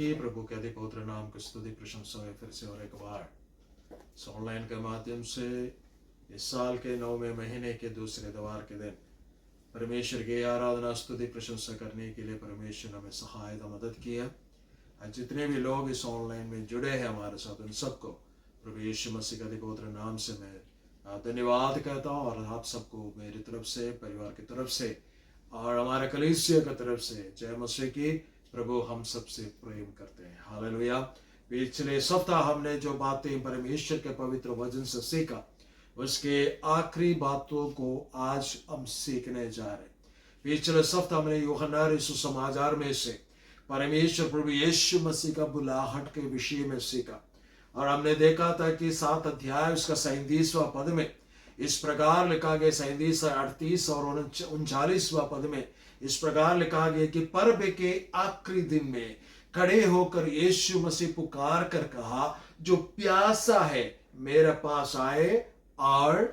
की। प्रभु के अधिक पवित्र नाम की स्तुति प्रशंसा है फिर से और एक बार इस ऑनलाइन के माध्यम से इस साल के 9वें महीने के दूसरे द्वार के दिन परमेश्वर की आराधना स्तुति प्रशंसा करने के लिए परमेश्वर ने हमें सहायता मदद की है। आज जितने भी लोग इस ऑनलाइन में जुड़े हैं हमारे साथ, उन सबको प्रभु यीशु मसीह के अधिक पवित्र नाम से मैं धन्यवाद कहता हूँ और आप सबको मेरी तरफ से, परिवार की तरफ से और हमारे कलीसिया की तरफ से जय मसीह की। प्रभु हम सबसे प्रेम करते हैं। हालेलुया। पिछले सप्ताह हमने जो बातें परमेश्वर के पवित्र वचन से सीखा, उसके आखिरी बातों को आज हम सीखने जा रहे हैं। पिछले सप्ताह हमने यूहन्ना सुसमाचार में से परमेश्वर प्रभु यीशु मसीह का बुलाहट के विषय में सीखा और हमने देखा था कि 7 अध्याय उसका 37वां पद में इस प्रकार लिखा गया, 37, 38 और 39वां पद में इस प्रकार लिखा गया कि पर्व के आखिरी दिन में खड़े होकर यीशु मसीह पुकार कर कहा, जो प्यासा है मेरे पास आए और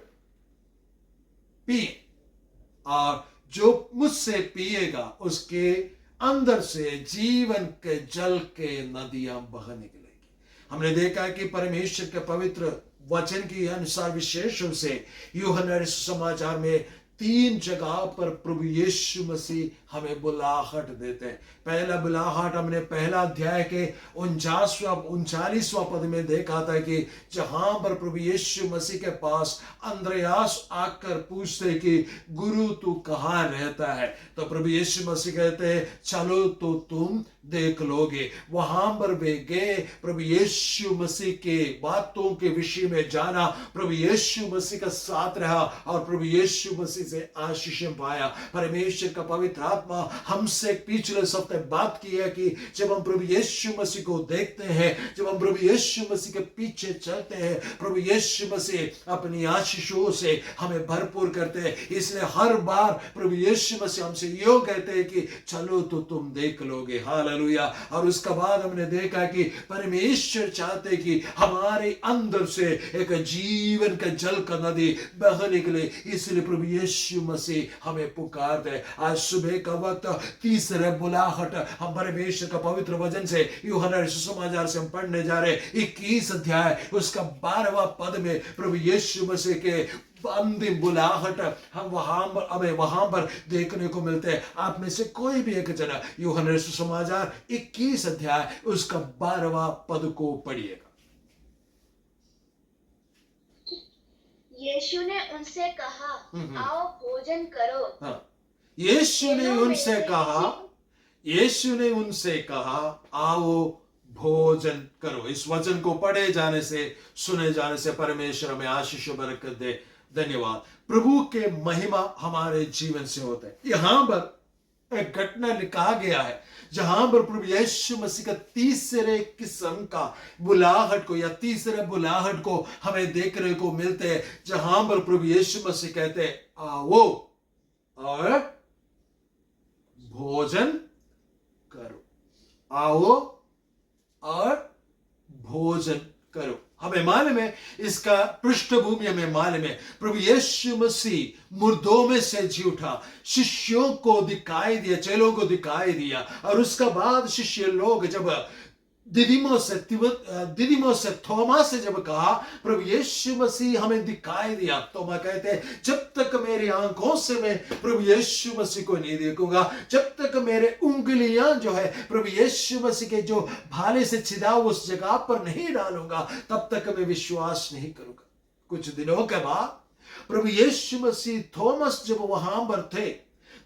पिए, और जो मुझसे पिएगा उसके अंदर से जीवन के जल के नदियां बह निकलेगी। हमने देखा कि परमेश्वर के पवित्र वचन के अनुसार विशेष रूप से यूहन्ना समाचार में 3 जगह पर प्रभु यीशु मसीह हमें बुलाहट देते हैं। पहला बुलाहट हमने पहला अध्याय के 39वां पद में देखा था कि जहां पर प्रभु यीशु मसीह के पास अंद्रयास आकर पूछते कि गुरु तू कहाँ रहता है, तो प्रभु यीशु मसीह कहते हैं चलो तो तुम देख लोगे। वहां पर वे गए, प्रभु यीशु मसीह के बातों के विषय में जाना, प्रभु यीशु मसीह का साथ रहा और प्रभु यीशु मसीह से आशीष पाया। परमेश्वर का पवित्र आत्मा हमसे पिछले सप्ताह बात की है कि जब हम प्रभु यीशु मसीह को देखते हैं, जब हम प्रभु यीशु मसीह के पीछे चलते हैं, प्रभु यीशु मसीह अपनी आशीषों से हमें भरपूर करते हैं। इसलिए हर बार प्रभु यीशु मसीह हमसे यो कहते हैं कि चलो तो तुम देख लोगे। हालेलुया। और उसके बाद हमने देखा कि परमेश्वर चाहते कि हमारे अंदर से एक जीवन का जल का नदी बह निकले, इसलिए प्रभु यीशु मसीह हमें पुकारते हैं। आज सुबह का वक्त तीसरे बुलाहट हम परमेश्वर का पवित्र वचन से यूहन्ना सुसमाचार से हम पढ़ने जा रहे हैं। 21 अध्याय उसका 12वां पद में प्रभु यीशु मसीह के अंतिम बुलाहट हम हमें वहां पर देखने को मिलते हैं। आप में से कोई भी एक जना यूहन्ना सुसमाचार 21 अध्याय उसका 12वां पद को पढ़िएगा। यीशु ने उनसे कहा, आओ भोजन करो। हाँ, यीशु ने उनसे कहा आओ भोजन करो। इस वचन को पढ़े जाने से, सुने जाने से परमेश्वर हमें आशीष बरकत दे। धन्यवाद। प्रभु के महिमा हमारे जीवन से होते हैं। यहां पर एक घटना लिखा गया है जहां पर प्रभु यीशु मसीह का तीसरे किस्म का बुलाहट को या तीसरे बुलाहट को हमें देखने को मिलते हैं, जहां पर प्रभु यीशु मसीह कहते हैं आओ और भोजन करो। आओ और भोजन करो। हमें मालूम है, इसका पृष्ठभूमि हमें मालूम है। प्रभु यीशु मसीह मुर्दों में से जी उठा, शिष्यों को दिखाई दिया, चेलों को दिखाई दिया, और उसका बाद शिष्य लोग जब दिदिमो से थोमा से जब कहा प्रभु यीशु मसीह हमें दिखाई दिया, थोमा कहते हैं जब तक मेरी आंखों से मैं प्रभु यीशु मसीह को नहीं देखूंगा, जब तक मेरे उंगलियां जो है प्रभु यीशु मसीह के जो भाले से छिदा उस जगह पर नहीं डालूंगा, तब तक मैं विश्वास नहीं करूंगा। कुछ दिनों के बाद प्रभु यीशु मसीह थोमस जब वहां पर थे,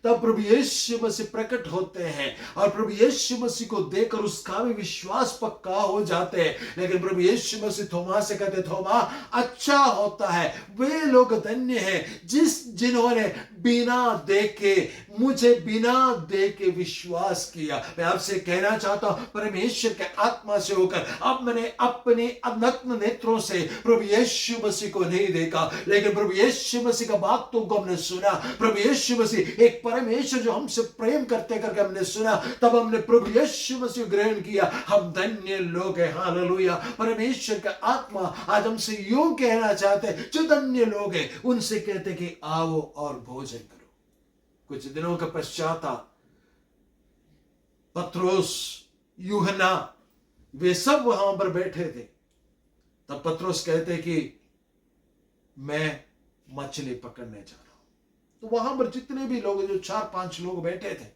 तब प्रभु यीशु मसीह प्रकट होते हैं और प्रभु यीशु मसीह को देखकर उसका भी विश्वास पक्का हो जाते हैं। लेकिन प्रभु यीशु मसीह थोमा से कहते, थोमा अच्छा होता है, वे लोग धन्य हैं जिन्होंने बिना देखे, मुझे बिना देखे विश्वास किया। मैं आपसे कहना चाहता हूं, परमेश्वर के आत्मा से होकर अब मैंने अपने नग्न नेत्रों से प्रभु यीशु मसीह को नहीं देखा, लेकिन प्रभु यीशु मसीह का बातों को हमने सुना। प्रभु यीशु मसीह एक परमेश्वर जो हमसे प्रेम करते करके हमने सुना, तब हमने प्रभु यीशु मसीह ग्रहण किया। हम धन्य लोग हैं। हालेलुया। परमेश्वर का आत्मा आज हमसे यूं कहना चाहते हैं, जो धन्य लोग हैं उनसे कहते कि आओ और भोजन करो। कुछ दिनों के पश्चात पत्रोस, यूहन्ना वे सब वहां पर बैठे थे। तब पतरस कहते कि मैं मछली पकड़ने जा रहा हूं। तो वहां पर जितने भी लोग, जो 4-5 लोग बैठे थे,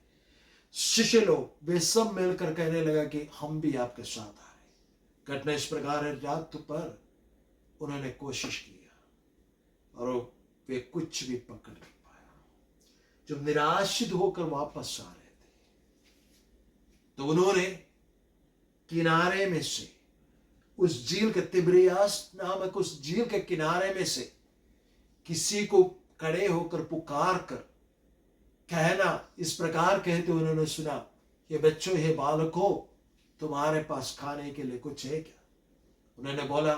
शिष्य लोग, वे सब मिलकर कहने लगा कि हम भी आपके साथ आ रहे। घटना इस प्रकार है, रात पर उन्होंने कोशिश किया और वे कुछ भी पकड़ नहीं पाया। जब निराशित होकर वापस आ रहे थे, तो उन्होंने किनारे में से, उस झील के, तिब्रियास नामक उस झील के किनारे में से किसी को खड़े होकर पुकार कर कहना इस प्रकार कहते उन्होंने सुना, ये बच्चों, ये बालकों, तुम्हारे पास खाने के लिए कुछ है क्या? उन्होंने बोला,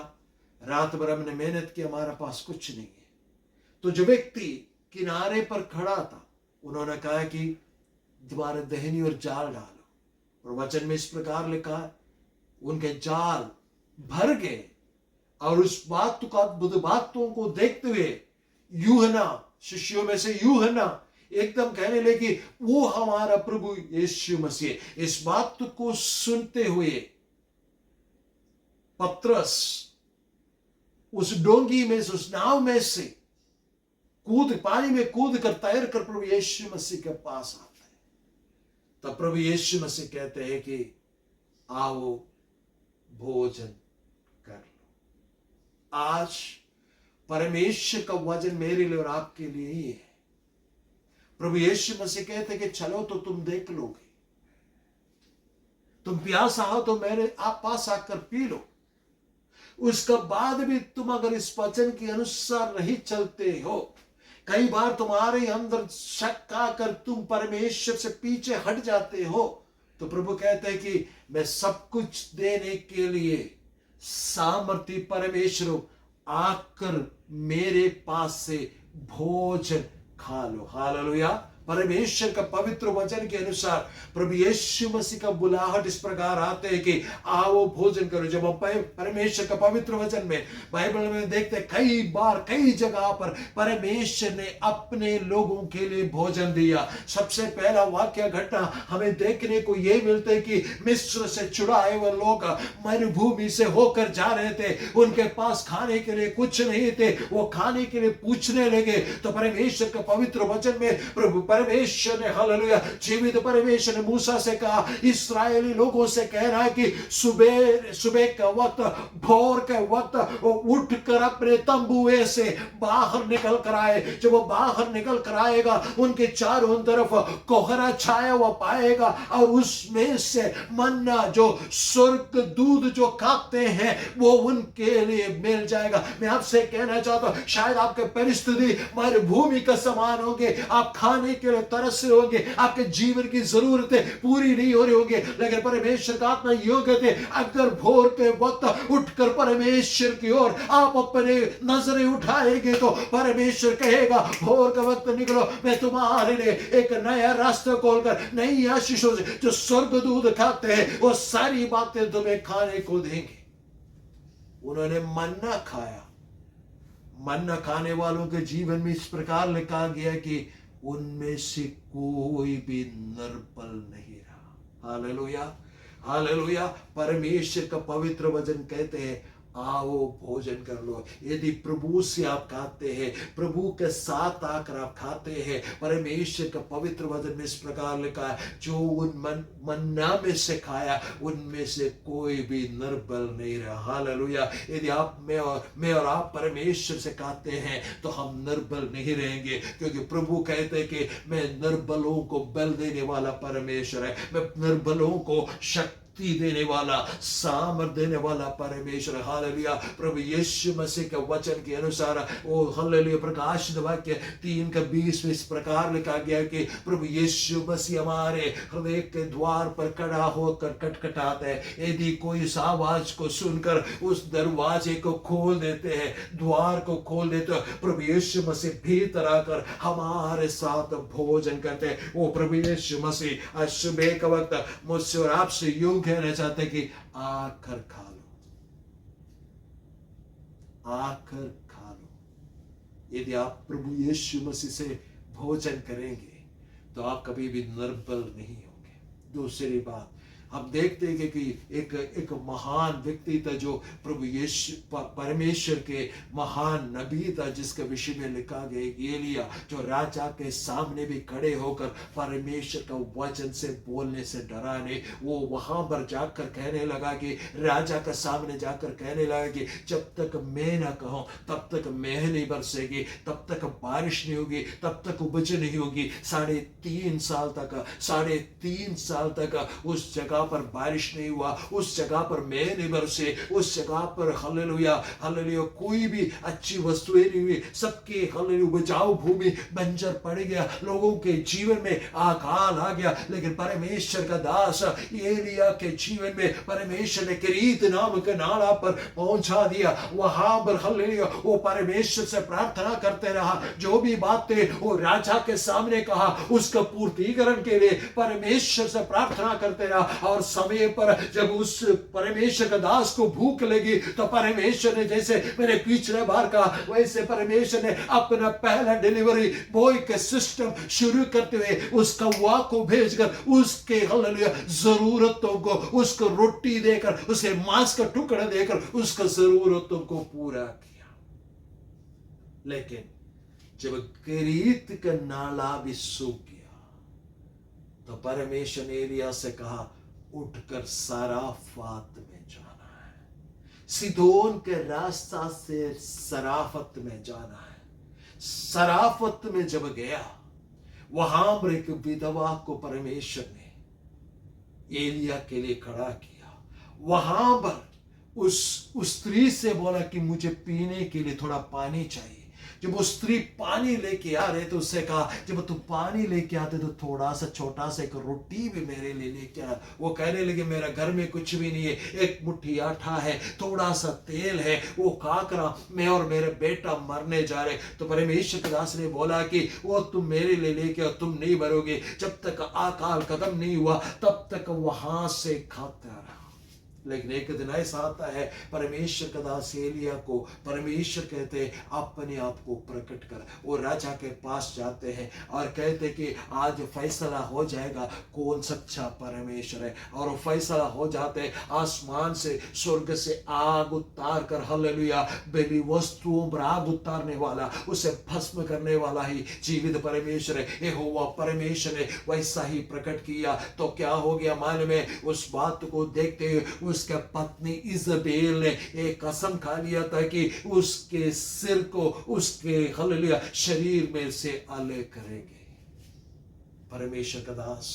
रात भर हमने मेहनत की, हमारे पास कुछ नहीं है। तो जो व्यक्ति किनारे पर खड़ा था, उन्होंने कहा कि तुम्हारे दहनी और जाल डालो। और वचन में इस प्रकार लिखा, उनके जाल भर गए। और उस बात को, अद्भुत बातों को देखते हुए यूहन्ना, शिष्यों में से यूहन्ना एकदम कहने लगे कि वो हमारा प्रभु यीशु मसीह। इस बात को सुनते हुए पतरस उस डोंगी में से, उस नाव में से पानी में कूद कर, तैर कर प्रभु यीशु मसीह के पास आता है। तब प्रभु यीशु मसीह कहते हैं कि आओ भोजन कर लो। आज परमेश्वर का वचन मेरे लिए और आपके लिए ही है। प्रभु यीशु मसीह कहते हैं कि चलो तो तुम देख लोगे, तुम प्यासा हो तो मेरे आप पास आकर पी लो। उसका बाद भी तुम अगर इस वचन के अनुसार नहीं चलते हो, कई बार तुम्हारे अंदर शक आकर तुम परमेश्वर से पीछे हट जाते हो, तो प्रभु कहते हैं कि मैं सब कुछ देने के लिए सामर्थी परमेश्वर हूं, आकर मेरे पास से भोजन खा लो। हालेलुया। परमेश्वर का पवित्र वचन के अनुसार प्रभु यीशु मसीह का बुलाहट इस प्रकार आते हैं कि आओ भोजन करो। जब हम परमेश्वर का पवित्र वचन में, बाइबल में देखते हैं, कई बार कई जगह पर परमेश्वर ने अपने लोगों के लिए भोजन दिया। सबसे पहला वाक्य घटना हमें देखने को यह मिलता है कि मिस्र से छुड़ाए हुए लोग मरुभूमि से होकर जा रहे थे, उनके पास खाने के लिए कुछ नहीं थे, वो खाने के लिए पूछने लगे। तो परमेश्वर का पवित्र वचन में प्रभु परमेश्वर ने, हालेलुया, जीवित परमेश्वर ने मूसा से कहा, इस्राएली लोगों से कह रहा है कि सुबह का वक्त, भोर के वक्त वो उठकर अपने तंबुए से बाहर निकल कर आए। जब वो बाहर निकल कर आएगा, उनके चारों तरफ कोहरा छाया हुआ पाएगा और उसमें से मन्ना, जो स्वर्ग दूध जो खाते हैं, वो उनके लिए मिल जाएगा। मैं आपसे कहना चाहता हूं, शायद आपके परिस्थिति मरुभूमि का समान होंगे, आप खाने के लिए तरस रहे होंगे, आपके जीवन की जरूरतें पूरी नहीं हो रही होंगे, लेकिन परमेश्वर का आत्मा योग्य थे, अगर भोर के वक्त उठकर परमेश्वर की ओर आप अपने नजरें उठाएंगे तो परमेश्वर कहेगा, भोर का वक्त निकलो, मैं तुम्हारे लिए एक नया रास्ता खोलकर नई आशीषों से, जो स्वर्ग दूध खाते हैं, वो सारी बातें तुम्हें खाने को देंगे। उन्होंने मन्ना खाया। मन्ना खाने वालों के जीवन में इस प्रकार लिखा गया कि उनमें से कोई भी निर्बल नहीं रहा। Hallelujah, hallelujah. परमेश्वर का पवित्र वचन कहते हैं, आओ भोजन कर लो। यदि प्रभु से आप खाते हैं, प्रभु के साथ आकर आप खाते हैं, परमेश्वर का पवित्र वचन में इस प्रकार लिखा है, जो उन मन्ना में से खाया, उनमें से कोई भी निर्बल नहीं रहा। हालेलुया। यदि आप, मैं और आप परमेश्वर से खाते हैं तो हम निर्बल नहीं रहेंगे, क्योंकि प्रभु कहते हैं कि मैं निर्बलों को बल देने वाला परमेश्वर है, मैं निर्बलों को शक्ति देने वाला, सामर्थ देने वाला परमेश्वर। हालेलुया। प्रभु यीशु मसीह के वचन के अनुसार वो, हालेलुया, प्रकाशित वाक्य 3:20 में इस प्रकार लिखा गया कि प्रभु यीशु मसीह हमारे हृदय के द्वार पर खड़ा होकर खटखटाते हैं। यदि कोई इस आवाज को सुनकर उस दरवाजे को खोल देते हैं, द्वार को खोल देते हैं, प्रभु यीशु मसीह भीतर आकर हमारे साथ भोजन करते हैं। वो प्रभु यीशु मसीह आज सुबह का वक्त मुझसे और आपसे यूं कहना चाहते हैं कि आकर खा लो, आकर खा लो। यदि आप प्रभु यीशु मसीह से भोजन करेंगे तो आप कभी भी निर्बल नहीं होंगे। दूसरी बात, हम देखते हैं कि एक महान व्यक्ति था जो प्रभु यीशु परमेश्वर के महान नबी था, जिसके विषय में लिखा गया एलिया, जो राजा के सामने भी खड़े होकर परमेश्वर का वचन से बोलने से डरा नहीं। वो वहां पर जाकर कहने लगा कि राजा के सामने जाकर कहने लगा कि जब तक मैं ना कहूं तब तक मेह नहीं बरसेगी, तब तक बारिश नहीं होगी, तब तक उपज नहीं होगी। 3.5 साल तक उस जगह पर बारिश नहीं हुआ, उस जगह पर मेह नहीं बरसे, उस जगह पर हालेलुया हालेलुया कोई भी अच्छी वस्तुएं नहीं हुई। सबके हालेलुया उपजाऊ भूमि बंजर पड़ गया, लोगों के जीवन में अकाल आ गया। लेकिन परमेश्वर का दास एलिया के जीवन में परमेश्वर ने किरीत नाम के नाला पर पहुंचा दिया। वहां पर हालेलुया वो परमेश्वर से प्रार्थना करते रहा, जो भी बातें वो राजा के सामने कहा उसका पूर्तिकरण के लिए परमेश्वर से प्रार्थना करते रहा। और समय पर जब उस परमेश्वर का दास को भूख लगी तो परमेश्वर ने, जैसे मैंने पिछले बार कहा, वैसे परमेश्वर ने अपना पहला डिलीवरी बॉय का सिस्टम शुरू करते हुए उस कौवा को भेजकर उसके हालेलुया जरूरतों को, उसको रोटी देकर, उसे मांस का टुकड़ा देकर उसका जरूरतों को पूरा किया। लेकिन जब किरीत का नाला भी सूख गया तो परमेश्वर ने एलिया से कहा, उठकर सराफात में जाना है, सीदोन के रास्ता से सराफत में जाना है। सराफत में जब गया, वहां पर एक विधवा को परमेश्वर ने एलिया के लिए खड़ा किया। वहां पर उस स्त्री से बोला कि मुझे पीने के लिए थोड़ा पानी चाहिए। जब वो स्त्री पानी लेके आ रहे तो उससे कहा, जब तुम पानी लेके आते तो थोड़ा सा छोटा सा एक रोटी भी मेरे लिए लेके आ। वो कहने लगे, मेरा घर में कुछ भी नहीं है, एक मुट्ठी आटा है, थोड़ा सा तेल है, वो काकरा, मैं और मेरे बेटा मरने जा रहे। तो परमेश्वर के दास ने बोला कि वो तुम मेरे लिए लेके आओ, तुम नहीं भरोगे। जब तक अकाल खत्म नहीं हुआ तब तक वहां से खाता रहा। लेकिन एक दिन ऐसा आता है, परमेश्वर का दास एलिया को परमेश्वर कहते अपने आप को प्रकट कर। वो राजा के पास जाते हैं और कहते कि आज फैसला हो जाएगा कौन सच्चा परमेश्वर है। और वो फैसला हो जाते, आसमान से, स्वर्ग से आग उतार कर, हालेलुया, बेली वस्तुओं पर आग उतारने वाला, उसे भस्म करने वाला ही जीवित परमेश्वर है। यहोवा परमेश्वर ने वैसा ही प्रकट किया। तो क्या हो गया मालूम है? उस बात को देखते हुए उसका पत्नी इजबेल ने एक कसम खा लिया था कि उसके सिर को उसके हालेलुया शरीर में से अलग करेंगे। परमेश्वर का दास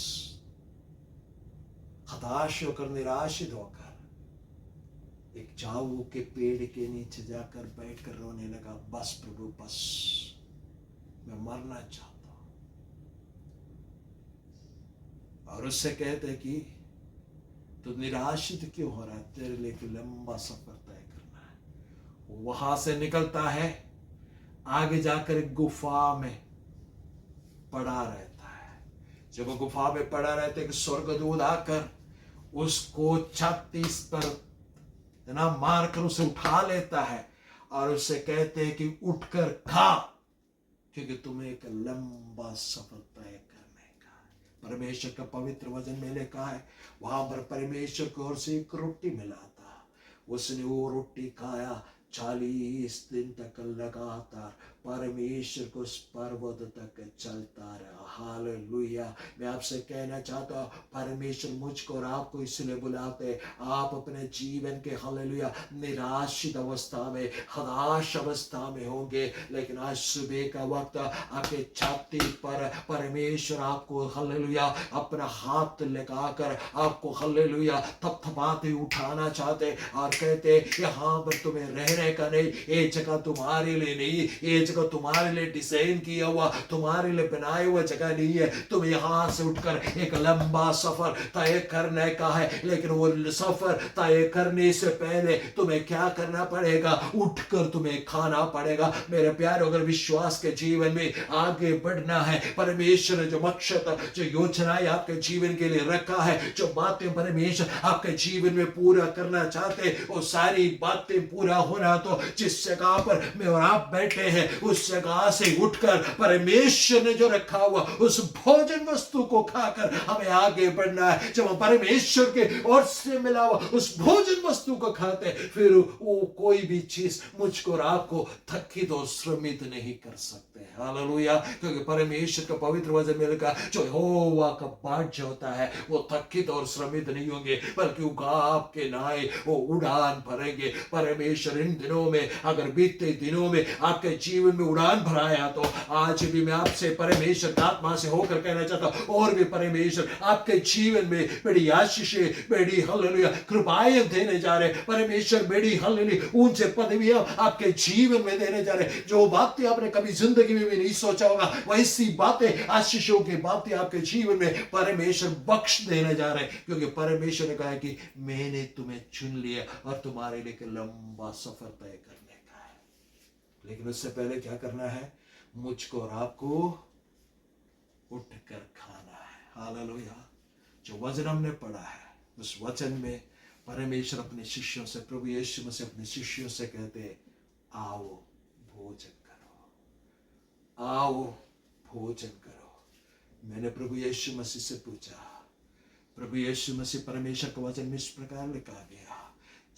हताश होकर, निराशित होकर एक जाऊ के पेड़ के नीचे जाकर बैठकर रोने लगा, बस प्रभु बस, मैं मरना चाहता हूं। और उससे कहते कि तो निराशित क्यों हो रहा है? तेरे लिए एक लंबा सफर तय करना है। वहां से निकलता है, आगे जाकर एक गुफा में पड़ा रहता है। जब वो गुफा में पड़ा रहता है कि स्वर्गदूत आकर उसको छाती पर ना मारकर उसे उठा लेता है और उससे कहते हैं कि उठकर खा, क्योंकि तुम्हें एक लंबा सफर तय करने का है। परमेश्वर का पवित्र वचन में लिखा है, वहां पर परमेश्वर की ओर से एक रोटी मिला था। उसने वो रोटी खाया, 40 दिन तक लगातार परमेश्वर को उस पर्वत तक चलता रहा। हालेलुया। मैं आपसे कहना चाहता हूँ, परमेश्वर मुझको और आपको इसलिए बुलाते, आप अपने जीवन के हालेलुया निराशित अवस्था में, हताश अवस्था में होंगे, लेकिन आज सुबह का वक्त आपके छाती पर परमेश्वर आपको हालेलुया अपना हाथ लगाकर आपको हालेलुया थपथपाते उठाना चाहते और कहते, यहाँ पर तुम्हें रहने का नहीं, ये जगह तुम्हारे लिए नहीं, ये जगह तुम्हारे लिए डिजाइन किया हुआ, तुम्हारे लिए बनाया हुआ जगह नहीं है। तुम यहां से उठकर एक लंबा सफर तय करने का है, लेकिन वो सफर तय करने से पहले तुम्हें क्या करना पड़ेगा? उठकर तुम्हें खाना पड़ेगा। मेरे प्यारे, अगर विश्वास के जीवन में आगे बढ़ना है, परमेश्वर ने जो मकसद, जो योजनाएं आपके जीवन के लिए रखा है, जो बातें परमेश्वर आपके जीवन में पूरा करना चाहते, वो सारी बातें पूरा होना ना तो जिस जगह पर मैं और आप बैठे हैं उस जगह से उठकर परमेश्वर ने जो रखा हुआ उस भोजन वस्तु को खाकर हमें आगे बढ़ना है। जब हम परमेश्वर के ओर से मिला हुआ उस भोजन वस्तु को खाते हैं, फिर वो कोई भी चीज मुझको और आपको थकित और श्रमित नहीं कर सकते। हालेलुया। क्योंकि परमेश्वर का पवित्र वचन में लिखा, जो यहोवा का बाट होता है वो थकित और श्रमित नहीं होंगे, बल्कि उगाब के नाए वो उड़ान भरेंगे। परमेश्वर इन दिनों में, अगर बीते दिनों में आपके जीवन में उड़ान भराया, तो आज भी मैं आपसे परमेश्वर का आत्मा से होकर कहना चाहता हूं, और भी परमेश्वर आपके जीवन में बड़ी आशीषें, बड़ी हालेलुया कृपाएं देने जा रहे। परमेश्वर बड़ी हालेलुया ऊंचे पदवियां आपके जीवन में देने जा रहे। जो बातें आपने कभी जिंदगी में भी नहीं सोचा होगा, वैसी बातें, आशीषों की बातें आपके जीवन में परमेश्वर बख्श देने जा रहे हैं। क्योंकि परमेश्वर ने कहा कि मैंने तुम्हें चुन लिया और तुम्हारे लिए लंबा सफर तय करने का है। लेकिन उससे पहले क्या करना है? मुझको और आपको उठकर खाना है। हालेलुया। जो वचन हमने पढ़ा है, उस वचन में परमेश्वर अपने शिष्यों से, प्रभु यीशु मसीह अपने शिष्यों से कहते, आओ भोजन करो, आओ भोजन करो। मैंने प्रभु यीशु मसीह से पूछा, प्रभु यीशु मसीह परमेश्वर का वचन में इस प्रकार लिखा गया,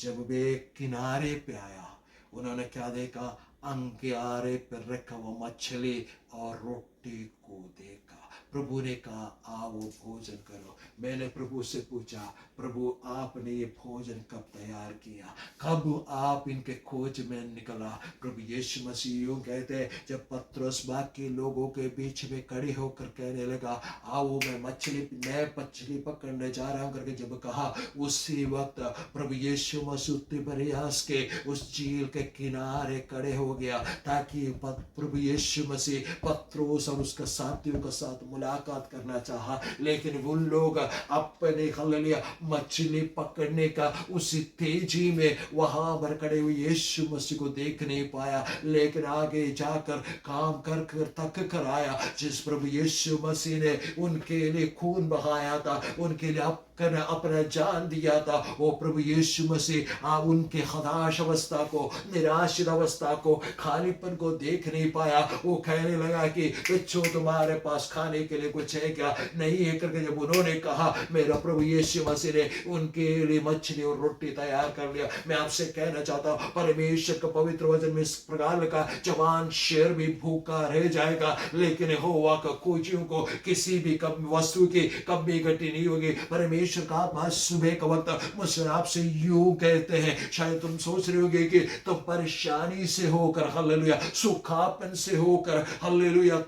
जब वे किनारे पे आया, उन्होंने क्या देखा? अंगारे पर रखा हुआ मछली और रोटी को देखा। प्रभु ने कहा, आओ भोजन करो। मैंने प्रभु से पूछा, प्रभु आपने ये भोजन कब तैयार किया? कब आप इनके खोज में निकला? प्रभु यीशु मसीह यूं कहते, जब पतरस बाकी लोगों के बीच में खड़े होकर कहने लगा, आओ मैं मछली पकड़ने जा रहा हूं करके जब कहा, उसी वक्त प्रभु यीशु मसीह तिबरियास के उस झील के किनारे खड़े हो गया, ताकि प्रभु यीशु मसीह पतरस और उसके साथियों के साथ मुलाकात करना चाहा। लेकिन वो लोग अपने हालेलुया मछली पकड़ने का उसी तेजी में वहां पर खड़े हुए यीशु मसीह को देख नहीं पाया। लेकिन आगे जाकर काम कर कर थक कर आया, जिस प्रभु यीशु मसीह ने उनके लिए खून बहाया था, उनके लिए अपना जान दिया था, वो प्रभु यीशु मसीह उनके हताश अवस्था को, निराशित अवस्था को, खालीपन को देख नहीं पाया। वो कहने लगा कि बच्चों तुम्हारे पास खाने के लिए कुछ है क्या? नहीं है करके जब उन्होंने कहा, मेरा प्रभु यीशु मसीह ने उनके लिए मछली और रोटी तैयार कर लिया। मैं आपसे कहना चाहता हूं, परमेश्वर का पवित्र वचन में इस प्रकार का, जवान शेर भी भूखा रह जाएगा, लेकिन यहोवा का खोजियों को किसी भी वस्तु की कमी घटी नहीं होगी। परमेश्वर का आत्मा सुबह का वक्त मुझसे आपसे यूं कहते हैं, शायद तुम सोच रहे होगे कि तुम परेशानी से होकर, हालेलुया सुखापन से होकर, हालेलुया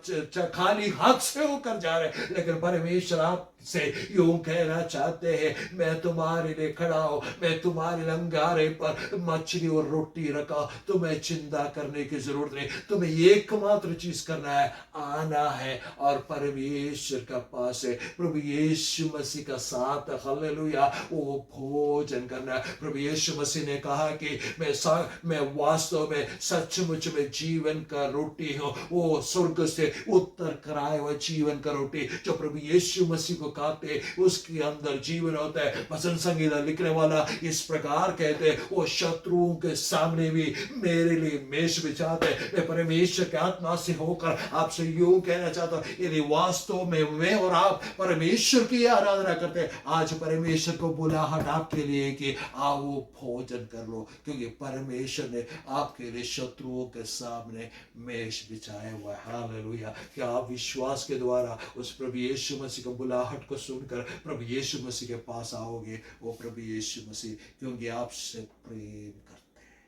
खाली हाथ से होकर जा रहे, लेकिन परमेश्वर आप से यूं कहना चाहते हैं, मैं तुम्हारे लिए खड़ा हूं, मैं तुम्हारे अंगारे पर मछली और रोटी रखा। तुम्हें चिंता करने की जरूरत नहीं, तुम्हें एकमात्र चीज करना है, आना है और परमेश्वर का पास है, प्रभु यीशु मसीह का साथ, हालेलुया वो भोजन करना है। प्रभु यीशु मसीह ने कहा कि मैं वास्तव में सचमुच में जीवन का रोटी हूं, वो स्वर्ग से उतर कर आए हुए जीवन का रोटी। जो प्रभु यीशु मसीह को खाते उसके अंदर जीवन होता है। भजन संगीता लिखने वाला इस प्रकार कहते हैं, वो शत्रुओं के सामने भी मेरे लिए मेष बिछाते हैं। मैं परमेश्वर के आत्मा से होकर आपसे यूं कहना चाहता हूं, यदि वास्तव में मैं और आप परमेश्वर की आराधना करते हैं, आज परमेश्वर को बुलाहट आपके लिए कि आओ भोजन कर लो, क्योंकि परमेश्वर ने आपके लिए शत्रुओं के सामने मेष बिछाया हुआ है। हालेलुया। क्या आप विश्वास के द्वारा उस प्रभु यीशु मसीह को बुलाहट को सुनकर प्रभु यीशु मसीह के पास आओगे? वो प्रभु यीशु मसीह क्योंकि आपसे प्रेम करते हैं,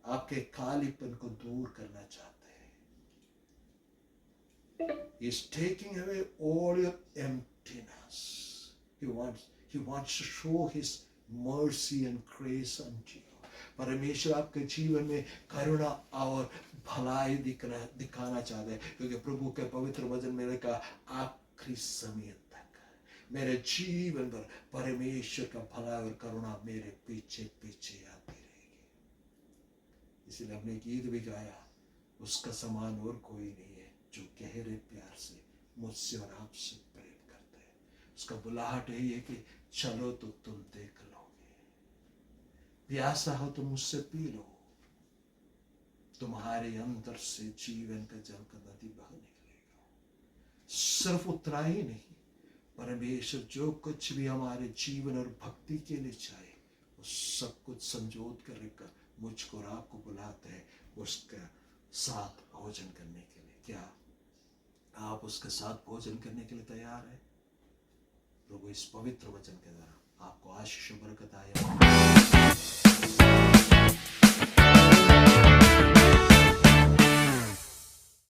आपके खालीपन को दूर करना चाहते हैं। He is taking away all your emptiness. He wants to show his mercy and grace unto you. परमेश्वर आपके जीवन में करुणा और भलाई दिखाना चाहते हैं, क्योंकि प्रभु के पवित्र वचन में लिखा, आखिरी समय तक मेरे जीवन भर परमेश्वर का भलाई और करुणा मेरे पीछे पीछे आती रहेगी। इसलिए हमने गीत भी गाया, उसका समान और कोई नहीं है जो गहरे प्यार से मुझसे और आपसे प्रेम करते हैं। उसका बुलाहट यही है कि चलो तो तुम देख लोगे, प्यासा हो तो मुझसे पी लो, तुम्हारे अंदर से जीवन का जल का नदी बह निकलेगा। सिर्फ उतना ही नहीं, परमेश्वर जो कुछ भी हमारे जीवन और भक्ति के लिए चाहे वो सब कुछ संजोत कर रखकर मुझको और आपको बुलाते हैं उसके साथ भोजन करने के लिए। क्या आप उसके साथ भोजन करने के लिए तैयार हैं? प्रभु इस पवित्र वचन के द्वारा आपको आशीष और बरकत आए।